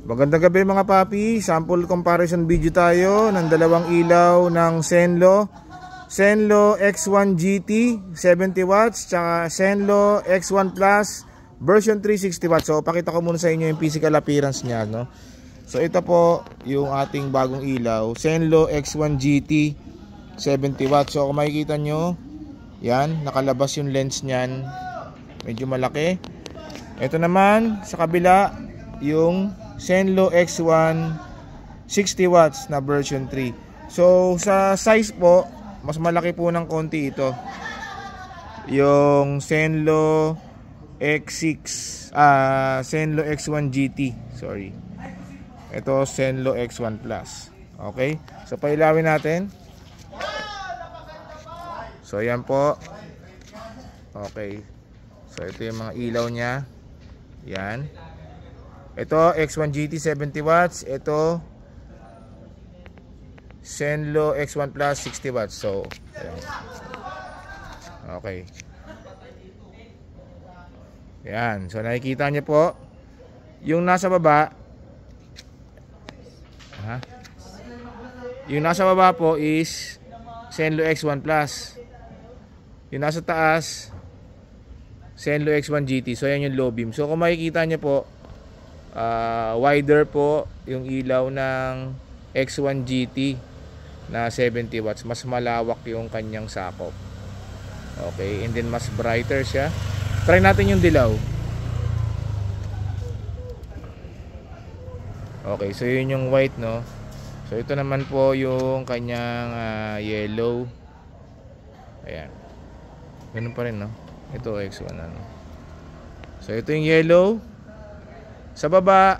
Magandang gabi mga papi, sample comparison video tayo ng dalawang ilaw ng Zenlo X1 GT 70 watts tsaka Zenlo X1 Plus version 360 watts. So pakita ko muna sa inyo yung physical appearance niya, no? So ito po yung ating bagong ilaw, Zenlo X1 GT 70 watts. So kung makikita nyo, yan, nakalabas yung lens niyan, medyo malaki. Ito naman sa kabila yung Zenlo X1 60 watts na version 3. So sa size po, mas malaki po ng konti ito, yung Zenlo Zenlo X1 GT, sorry. Ito Zenlo X1 Plus. Okay, so pailawin natin. So yan po. Okay, so ito yung mga ilaw nya. Yan. Ito X1 GT 70 watts. Ito Zenlo X1 Plus 60 watts. So ayan. Okay. Yan. So nakikita niyo po yung nasa baba. Yung nasa baba po is Zenlo X1 Plus. Yung nasa taas Zenlo X1 GT. So yan yung low beam. So kung makikita niyo po, wider po yung ilaw ng X1 GT na 70 watts. Mas malawak yung kanyang sakop. Okay, and then mas brighter siya. Try natin yung dilaw. Okay, so yun yung white, no? So ito naman po yung kanyang yellow. Ayan. Ganun pa rin, no? Ito X1 ano. So ito yung yellow. Sa baba,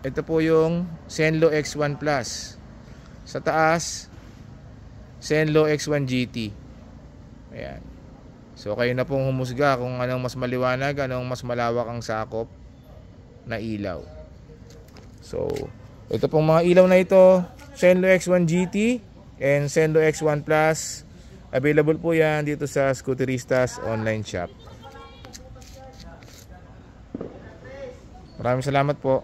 ito po yung Zenlo X1 Plus. Sa taas, Zenlo X1 GT. Ayan. So kayo na pong humusga kung anong mas maliwanag, anong mas malawak ang sakop na ilaw. So ito pong mga ilaw na ito, Zenlo X1 GT and Zenlo X1 Plus. Available po yan dito sa Scooteristas online shop. Maraming salamat po.